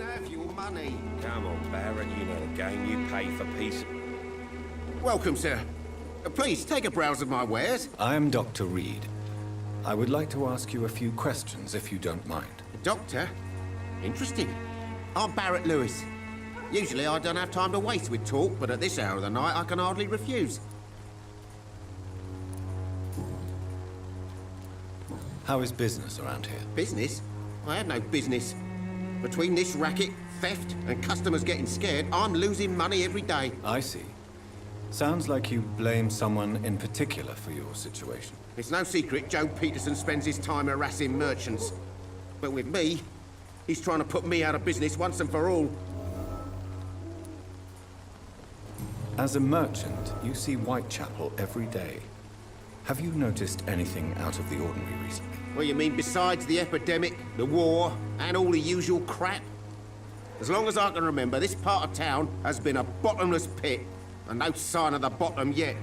won't have your money. Come on, Barrett, you know the game. You pay for peace. Welcome, sir. Please, take a browse of my wares. I am Dr. Reed. I would like to ask you a few questions, if you don't mind. Doctor? Interesting. I'm Barrett Lewis. Usually I don't have time to waste with talk, but at this hour of the night I can hardly refuse. How is business around here? Business? I have no business. Between this racket, theft, and customers getting scared, I'm losing money every day. I see. Sounds like you blame someone in particular for your situation. It's no secret Joe Peterson spends his time harassing merchants. But with me, he's trying to put me out of business once and for all. As a merchant, you see Whitechapel every day. Have you noticed anything out of the ordinary recently? What you mean besides the epidemic, the war, and all the usual crap? As long as I can remember, this part of town has been a bottomless pit, and no sign of the bottom yet.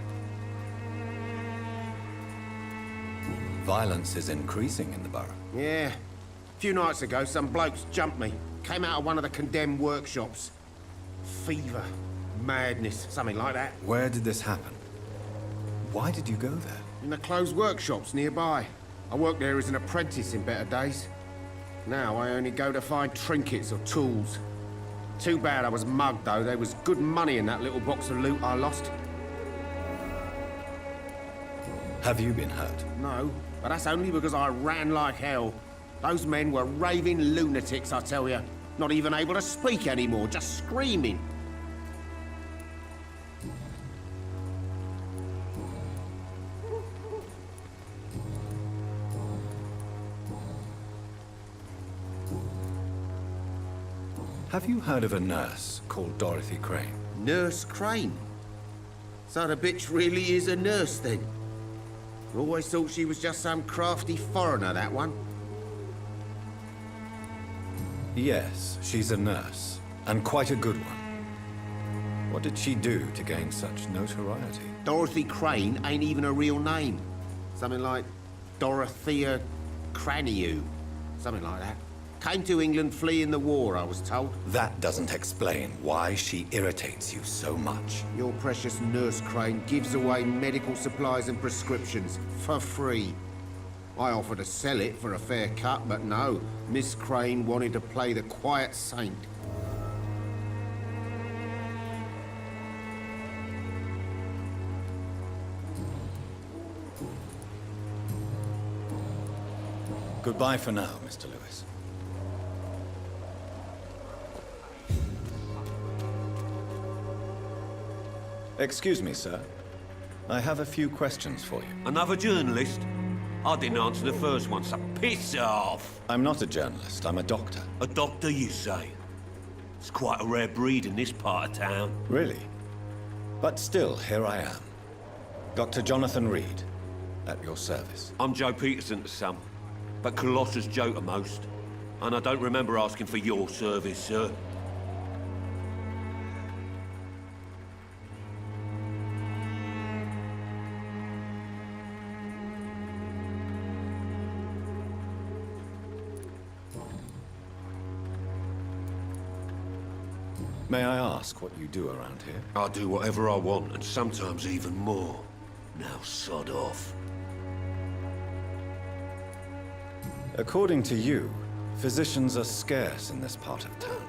Violence is increasing in the borough. Yeah. A few nights ago, some blokes jumped me. Came out of one of the condemned workshops. Fever, madness, something like that. Where did this happen? Why did you go there? In the closed workshops nearby. I worked there as an apprentice in better days. Now I only go to find trinkets or tools. Too bad I was mugged, though. There was good money in that little box of loot I lost. Have you been hurt? No, but that's only because I ran like hell. Those men were raving lunatics, I tell you. Not even able to speak anymore, just screaming. Have you heard of a nurse called Dorothy Crane? Nurse Crane? So the bitch really is a nurse, then? Always thought she was just some crafty foreigner, that one. Yes, she's a nurse, and quite a good one. What did she do to gain such notoriety? Dorothy Crane ain't even a real name. Something like Dorothea Craniu. Something like that. Came to England fleeing the war, I was told. That doesn't explain why she irritates you so much. Your precious Nurse Crane gives away medical supplies and prescriptions for free. I offered to sell it for a fair cut, but no. Miss Crane wanted to play the quiet saint. Goodbye for now, Mr. Lewis. Excuse me, sir. I have a few questions for you. Another journalist? I didn't answer the first one, so piss off! I'm not a journalist, I'm a doctor. A doctor, you say? It's quite a rare breed in this part of town. Really? But still, here I am. Dr. Jonathan Reed, at your service. I'm Joe Peterson to some, but Colossus Joe to most. And I don't remember asking for your service, sir. May I ask what you do around here? I do whatever I want, and sometimes even more. Now sod off. According to you, physicians are scarce in this part of town.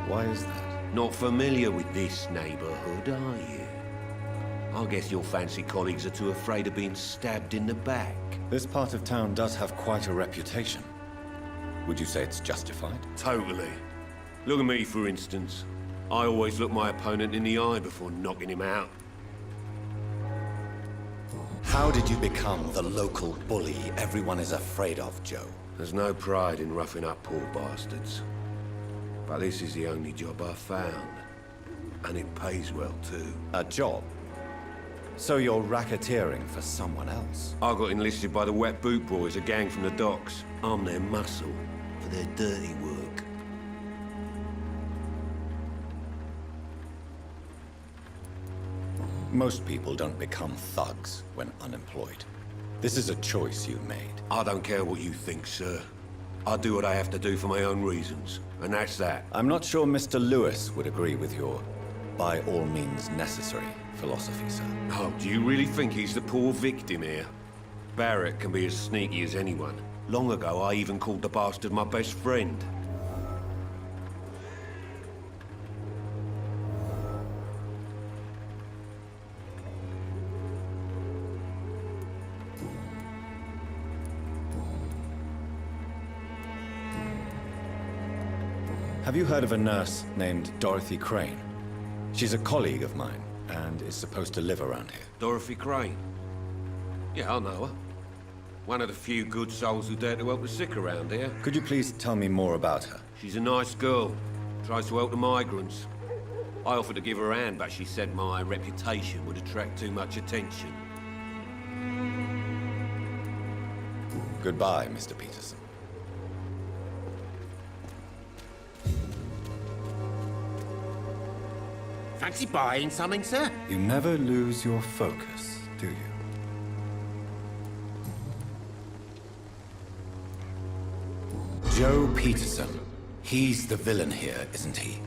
Why is that? Not familiar with this neighborhood, are you? I guess your fancy colleagues are too afraid of being stabbed in the back. This part of town does have quite a reputation. Would you say it's justified? Totally. Look at me, for instance. I always look my opponent in the eye before knocking him out. How did you become the local bully everyone is afraid of, Joe? There's no pride in roughing up poor bastards. But this is the only job I've found. And it pays well, too. A job? So you're racketeering for someone else? I got enlisted by the Wet Boot Boys, a gang from the docks. I'm their muscle for their dirty work. Most people don't become thugs when unemployed. This is a choice you made. I don't care what you think, sir. I do what I have to do for my own reasons, and that's that. I'm not sure Mr. Lewis would agree with your by all means necessary philosophy, sir. Oh, do you really think he's the poor victim here? Barrett can be as sneaky as anyone. Long ago, I even called the bastard my best friend. Have you heard of a nurse named Dorothy Crane? She's a colleague of mine, and is supposed to live around here. Dorothy Crane? Yeah, I know her. One of the few good souls who dare to help the sick around here. Could you please tell me more about her? She's a nice girl. Tries to help the migrants. I offered to give her a hand, but she said my reputation would attract too much attention. Goodbye, Mr. Peterson. Fancy buying something, sir? You never lose your focus, do you? Joe Peterson. He's the villain here, isn't he?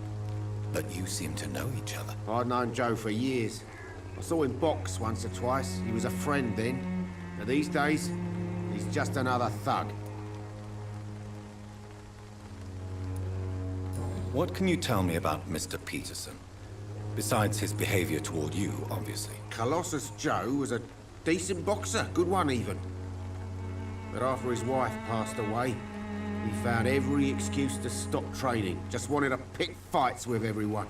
But you seem to know each other. I'd known Joe for years. I saw him box once or twice. He was a friend then. But these days, he's just another thug. What can you tell me about Mr. Peterson? Besides his behavior toward you, obviously. Colossus Joe was a decent boxer, good one even. But after his wife passed away, he found every excuse to stop training. Just wanted to pick fights with everyone.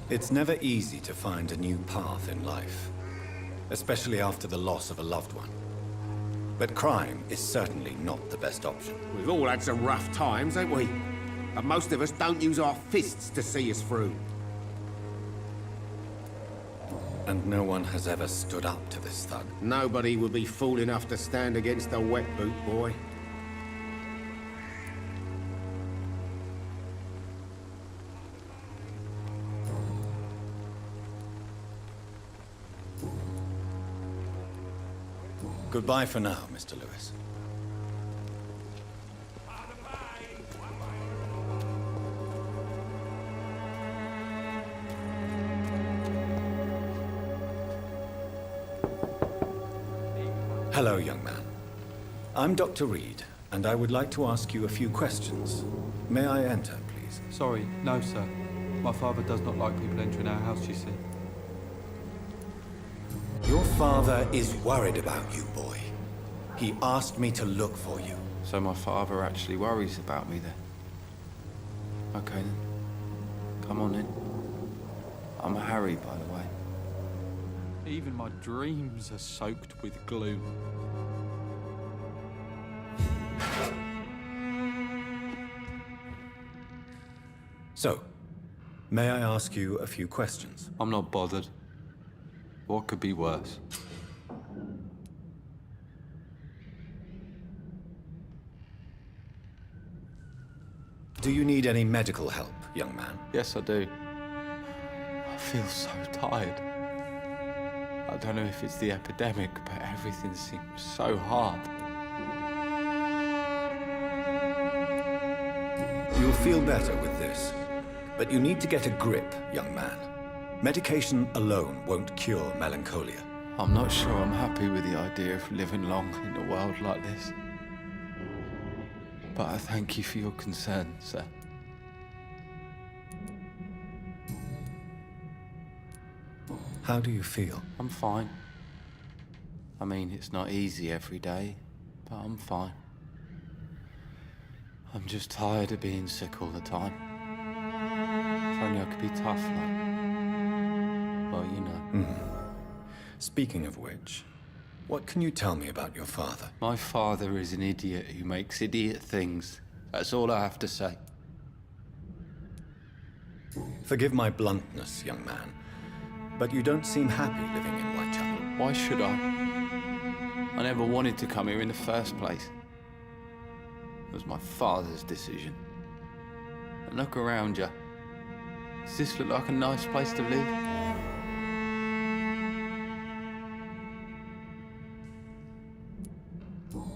It's never easy to find a new path in life, especially after the loss of a loved one. But crime is certainly not the best option. We've all had some rough times, ain't we? But most of us don't use our fists to see us through. And no one has ever stood up to this thug. Nobody would be fool enough to stand against a wet boot boy. Goodbye for now, Mr. Lewis. Hello, young man. I'm Dr. Reed, and I would like to ask you a few questions. May I enter, please? Sorry, no, sir. My father does not like people entering our house, you see. Your father is worried about you, boy. He asked me to look for you. So my father actually worries about me then? Okay then. Come on in. I'm Harry, by the way. Even my dreams are soaked with gloom. So, may I ask you a few questions? I'm not bothered. What could be worse? Do you need any medical help, young man? Yes, I do. I feel so tired. I don't know if it's the epidemic, but everything seems so hard. You'll feel better with this. But you need to get a grip, young man. Medication alone won't cure melancholia. I'm not sure I'm happy with the idea of living long in a world like this. But I thank you for your concern, sir. How do you feel? I'm fine. I mean, it's not easy every day, but I'm fine. I'm just tired of being sick all the time. If only I could be tough, like... Well, you know. Speaking of which, what can you tell me about your father? My father is an idiot who makes idiot things. That's all I have to say. Forgive my bluntness, young man, but you don't seem happy living in Whitechapel. Why should I? I never wanted to come here in the first place. It was my father's decision. And look around you. Does this look like a nice place to live?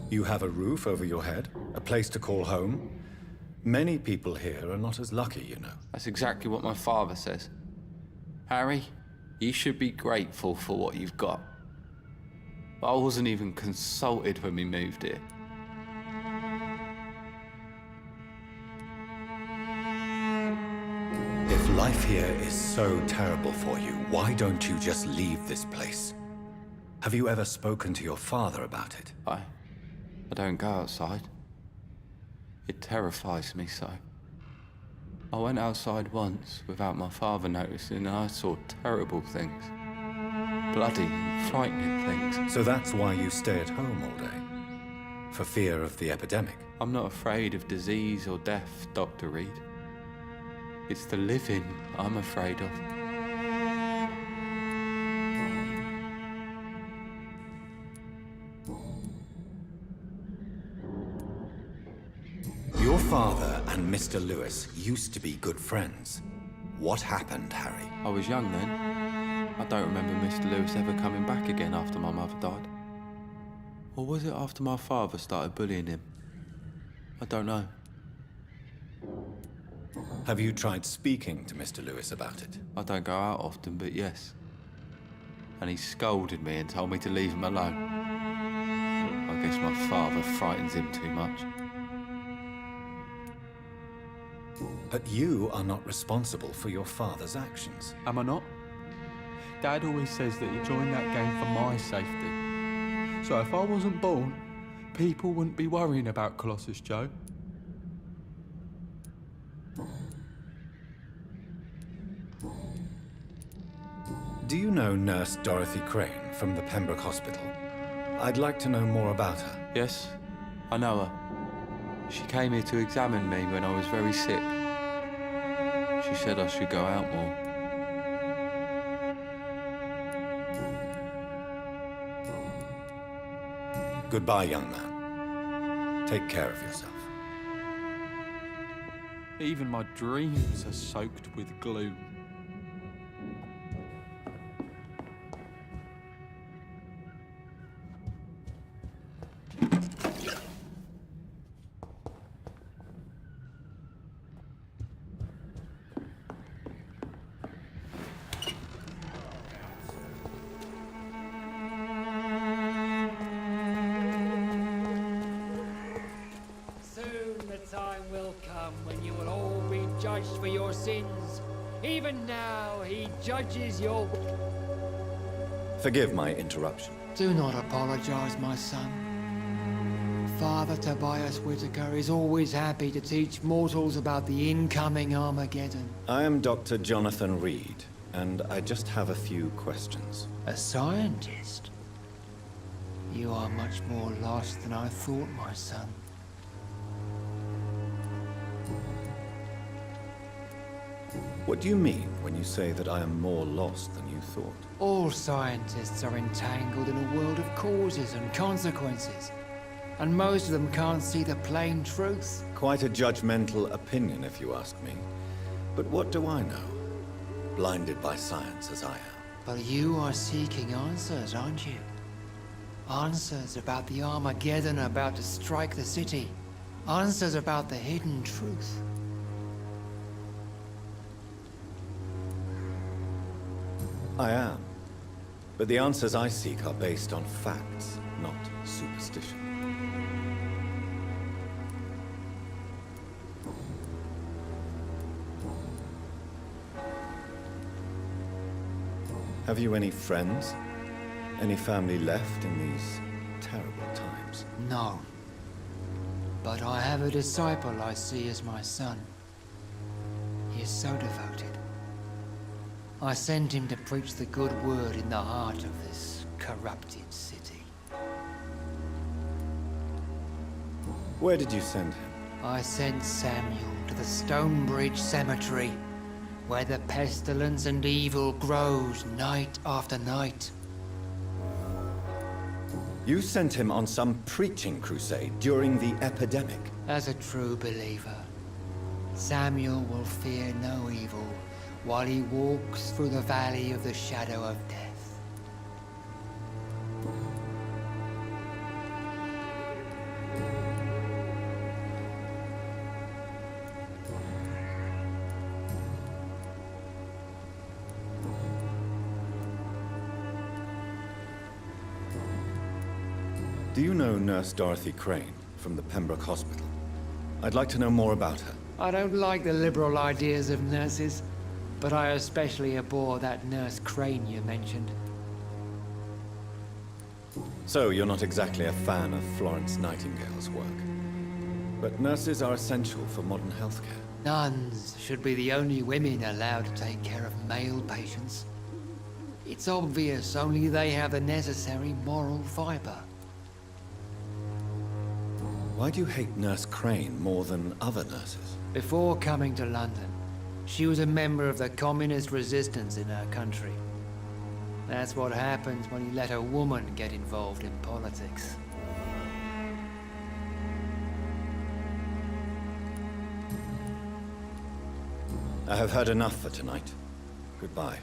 You have a roof over your head, a place to call home. Many people here are not as lucky, you know. That's exactly what my father says. Harry, you should be grateful for what you've got. I wasn't even consulted when we moved here. If life here is so terrible for you, why don't you just leave this place? Have you ever spoken to your father about it? I don't go outside. It terrifies me so. I went outside once without my father noticing and I saw terrible things. Bloody, frightening things. So that's why you stay at home all day? For fear of the epidemic? I'm not afraid of disease or death, Dr. Reed. It's the living I'm afraid of. Your father and Mr. Lewis used to be good friends. What happened, Harry? I was young then. I don't remember Mr. Lewis ever coming back again after my mother died. Or was it after my father started bullying him? I don't know. Have you tried speaking to Mr. Lewis about it? I don't go out often, but yes. And he scolded me and told me to leave him alone. I guess my father frightens him too much. But you are not responsible for your father's actions. Am I not? Dad always says that he joined that gang for my safety. So if I wasn't born, people wouldn't be worrying about Colossus Joe. Do you know Nurse Dorothy Crane from the Pembroke Hospital? I'd like to know more about her. Yes, I know her. She came here to examine me when I was very sick. She said I should go out more. Goodbye, young man. Take care of yourself. Even my dreams are soaked with gloom. For your sins. Even now, he judges your... Forgive my interruption. Do not apologize, my son. Father Tobias Whitaker is always happy to teach mortals about the incoming Armageddon. I am Dr. Jonathan Reed, and I just have a few questions. A scientist? You are much more lost than I thought, my son. What do you mean when you say that I am more lost than you thought? All scientists are entangled in a world of causes and consequences. And most of them can't see the plain truth. Quite a judgmental opinion, if you ask me. But what do I know? Blinded by science as I am. But you are seeking answers, aren't you? Answers about the Armageddon about to strike the city. Answers about the hidden truth. I am. But the answers I seek are based on facts, not superstition. Have you any friends? Any family left in these terrible times? No. But I have a disciple I see as my son. He is so devoted. I sent him to preach the good word in the heart of this corrupted city. Where did you send him? I sent Samuel to the Stonebridge Cemetery, where the pestilence and evil grows night after night. You sent him on some preaching crusade during the epidemic. As a true believer, Samuel will fear no evil while he walks through the valley of the shadow of death. Do you know Nurse Dorothy Crane from the Pembroke Hospital? I'd like to know more about her. I don't like the liberal ideas of nurses, but I especially abhor that Nurse Crane you mentioned. So, you're not exactly a fan of Florence Nightingale's work. But nurses are essential for modern healthcare. Nuns should be the only women allowed to take care of male patients. It's obvious only they have the necessary moral fiber. Why do you hate Nurse Crane more than other nurses? Before coming to London, she was a member of the communist resistance in her country. That's what happens when you let a woman get involved in politics. I have heard enough for tonight. Goodbye.